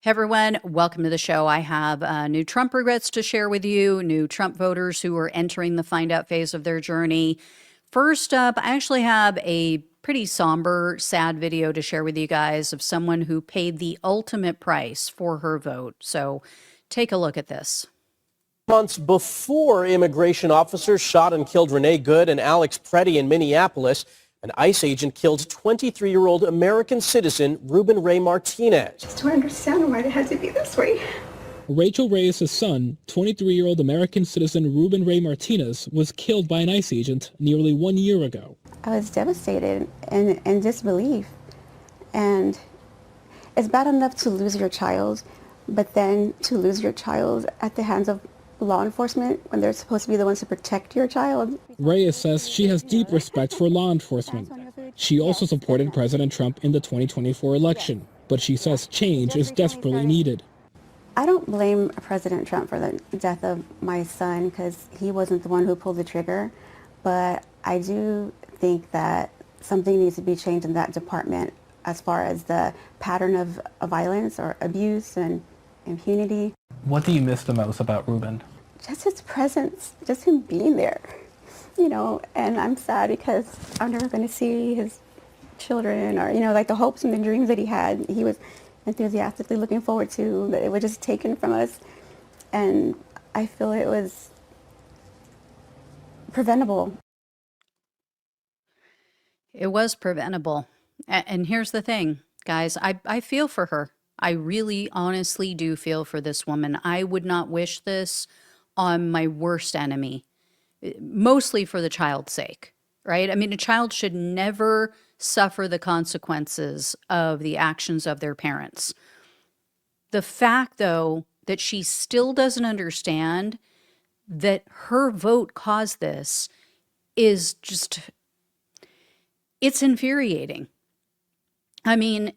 Hey everyone, welcome to the show. I have new Trump regrets to share with you, new Trump voters who are entering the find out phase of their journey. First up, I actually have a pretty somber, sad video to share with you guys of someone who paid the ultimate price for her vote. So take a look at this. Months before immigration officers shot and killed Renee Good and Alex Preddy in Minneapolis, an ICE agent killed 23-year-old American citizen Ruben Ray Martinez. Just don't understand why it had to be this way. Rachel Reyes' son, 23-year-old American citizen Ruben Ray Martinez, was killed by an ICE agent nearly 1 year ago. I was devastated and in disbelief. And it's bad enough to lose your child, but then to lose your child at the hands of law enforcement when they're supposed to be the ones to protect your child. Reyes says she has deep respect for law enforcement. She also supported President Trump in the 2024 election, but she says change is desperately needed. I don't blame President Trump for the death of my son because he wasn't the one who pulled the trigger, but I do think that something needs to be changed in that department as far as the pattern of violence or abuse and impunity. What do you miss the most about Ruben? Just his presence, just him being there, and I'm sad because I'm never going to see his children or, like the hopes and the dreams that he had. He was enthusiastically looking forward to, but it was just taken from us. And I feel it was preventable. It was preventable. And here's the thing, guys, I feel for her. I really honestly do feel for this woman. I would not wish this on my worst enemy, mostly for the child's sake, right? I mean, a child should never suffer the consequences of the actions of their parents. The fact, though, that she still doesn't understand that her vote caused this is just, it's infuriating. I mean,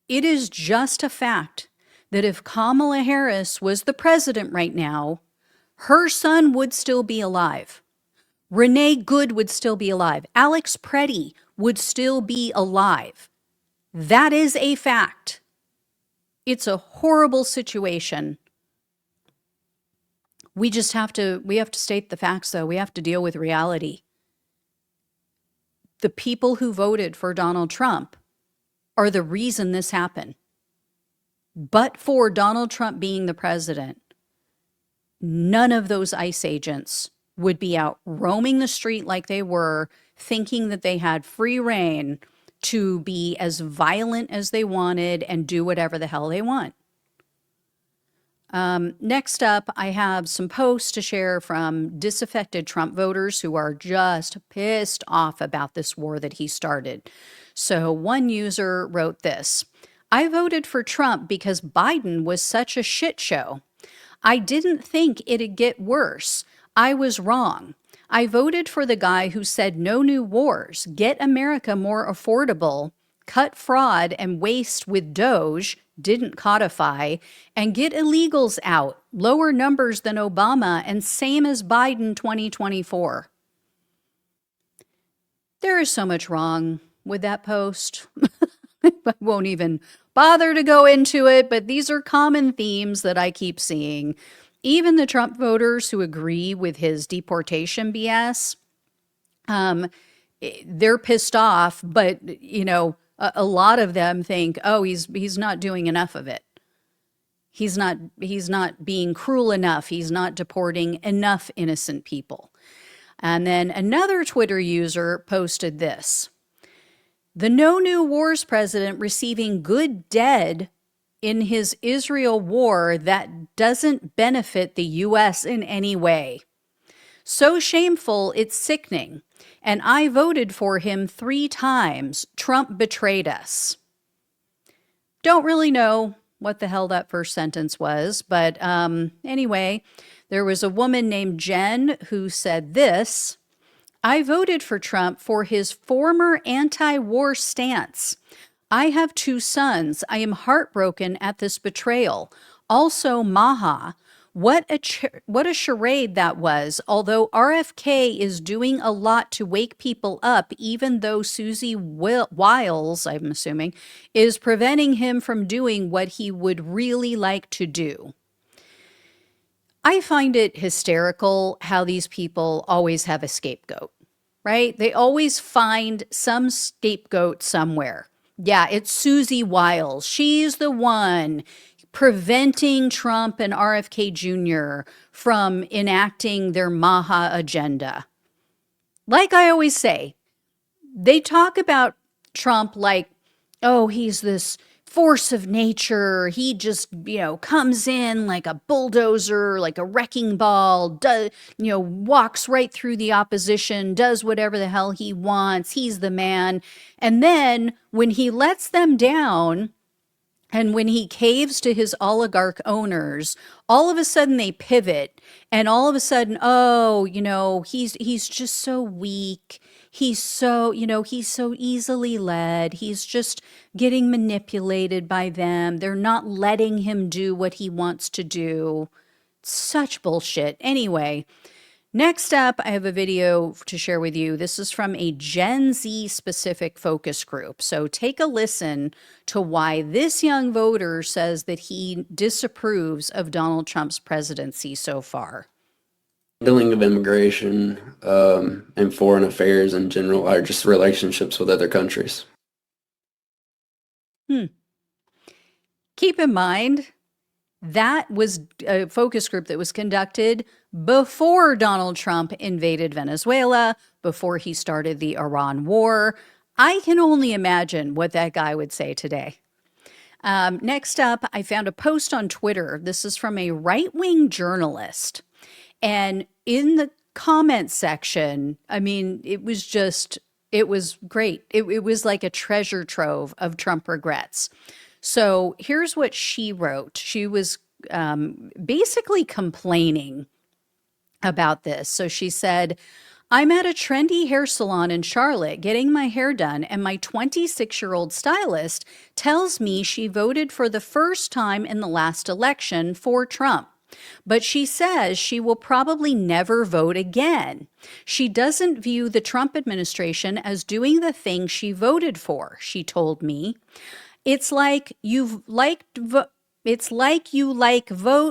it is just a fact that if Kamala Harris was the president right now, her son would still be alive. Renee Good would still be alive. Alex Preddy would still be alive. That is a fact. It's a horrible situation. We have to state the facts, though. We have to deal with reality. The people who voted for Donald Trump are the reason this happened. But for Donald Trump being the president, none of those ICE agents would be out roaming the street like they were, thinking that they had free reign to be as violent as they wanted and do whatever the hell they want. Next up, I have some posts to share from disaffected Trump voters who are just pissed off about this war that he started. So one user wrote this: I voted for Trump because Biden was such a shit show. I didn't think it'd get worse. I was wrong. I voted for the guy who said no new wars, get America more affordable, cut fraud and waste with Doge, didn't codify, and get illegals out, lower numbers than Obama and same as Biden 2024. There is so much wrong with that post. I won't even bother to go into it, but these are common themes that I keep seeing. Even the Trump voters who agree with his deportation BS, they're pissed off, but, a lot of them think, oh, he's not doing enough of it. He's not being cruel enough. He's not deporting enough innocent people. And then another Twitter user posted this: the no new wars president receiving good dead in his Israel war that doesn't benefit the U.S. in any way. So shameful, it's sickening. And I voted for him 3 times. Trump betrayed us. Don't really know what the hell that first sentence was, but anyway, there was a woman named Jen who said this: I voted for Trump for his former anti-war stance. I have 2 sons. I am heartbroken at this betrayal. Also, maga. What a charade that was. Although RFK is doing a lot to wake people up, even though Susie Wiles, I'm assuming, is preventing him from doing what he would really like to do. I find it hysterical how these people always have a scapegoat, right? They always find some scapegoat somewhere. Yeah, it's Susie Wiles. She's the one preventing Trump and RFK Jr. from enacting their maga agenda. Like I always say, they talk about Trump like, oh, he's this force of nature. He just, comes in like a bulldozer, like a wrecking ball, walks right through the opposition, does whatever the hell he wants. He's the man. And then when he lets them down, and when he caves to his oligarch owners, all of a sudden they pivot, and all of a sudden, oh, he's just so weak. He's so, he's so easily led. He's just getting manipulated by them. They're not letting him do what he wants to do. Such bullshit. Anyway, next up, I have a video to share with you. This is from a Gen Z specific focus group. So take a listen to why this young voter says that he disapproves of Donald Trump's presidency so far. Dealing of immigration and foreign affairs in general are just relationships with other countries. Keep in mind, that was a focus group that was conducted before Donald Trump invaded Venezuela, before he started the Iran war. I can only imagine what that guy would say today. Next up, I found a post on Twitter. This is from a right-wing journalist. And in the comment section, I mean, it was great. It was like a treasure trove of Trump regrets. So here's what she wrote. She was basically complaining about this. So she said, I'm at a trendy hair salon in Charlotte getting my hair done, and my 26-year-old stylist tells me she voted for the first time in the last election for Trump. But she says she will probably never vote again. She doesn't view the Trump administration as doing the thing she voted for, she told me. It's like you vote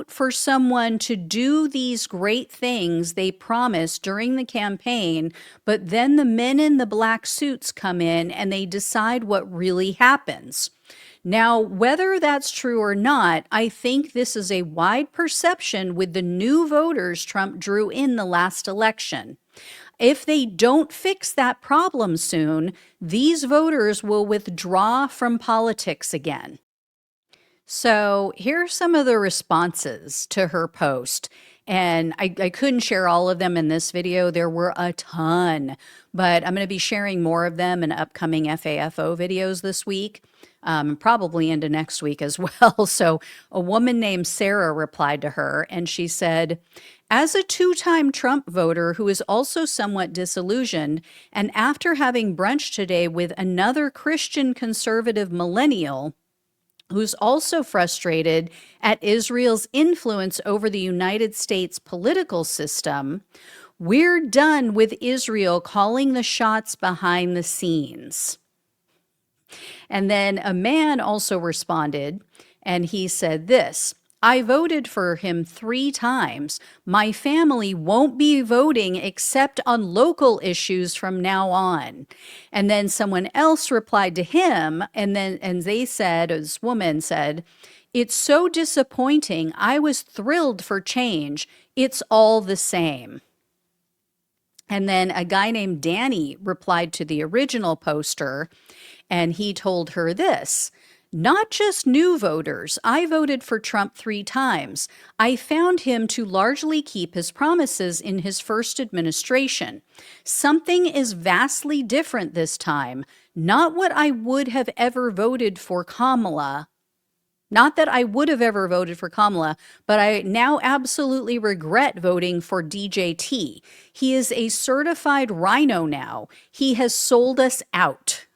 for someone to do these great things they promised during the campaign, but then the men in the black suits come in and they decide what really happens. Now, whether that's true or not, I think this is a wide perception with the new voters Trump drew in the last election. If they don't fix that problem soon, these voters will withdraw from politics again. So here are some of the responses to her post. And I couldn't share all of them in this video. There were a ton, but I'm going to be sharing more of them in upcoming FAFO videos this week, probably into next week as well. So a woman named Sarah replied to her, and she said, as a two-time Trump voter who is also somewhat disillusioned, and after having brunch today with another Christian conservative millennial, who's also frustrated at Israel's influence over the United States political system, we're done with Israel calling the shots behind the scenes. And then a man also responded, and he said this, I voted for him 3 times. My family won't be voting except on local issues from now on. And then someone else replied to him, and they said, this woman said, it's so disappointing. I was thrilled for change. It's all the same. And then a guy named Danny replied to the original poster, and he told her this, not just new voters. I voted for Trump 3 times. I found him to largely keep his promises in his first administration. Something is vastly different this time. Not what I would have ever voted for Kamala. Not that I would have ever voted for Kamala, but I now absolutely regret voting for DJT. He is a certified rhino now. He has sold us out.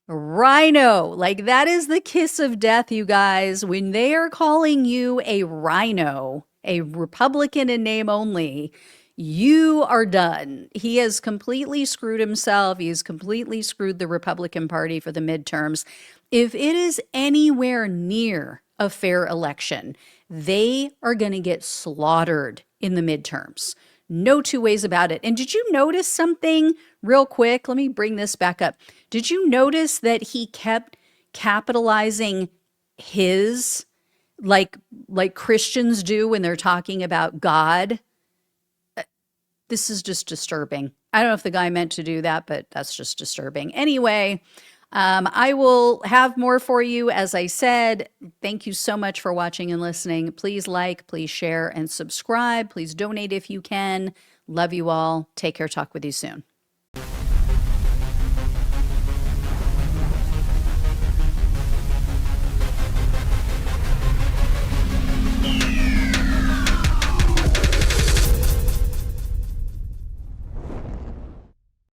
Rhino. Like, that is the kiss of death, you guys. When they are calling you a rhino, a Republican in name only, you are done. He has completely screwed himself. He has completely screwed the Republican Party for the midterms. If it is anywhere near a fair election, they are going to get slaughtered in the midterms. No two ways about it. And did you notice something real quick? Let me bring this back up. Did you notice that he kept capitalizing his, like Christians do when they're talking about God? This is just disturbing. I don't know if the guy meant to do that, but that's just disturbing. Anyway, I will have more for you. As I said, thank you so much for watching and listening. Please like, please share, and subscribe. Please donate if you can. Love you all. Take care. Talk with you soon.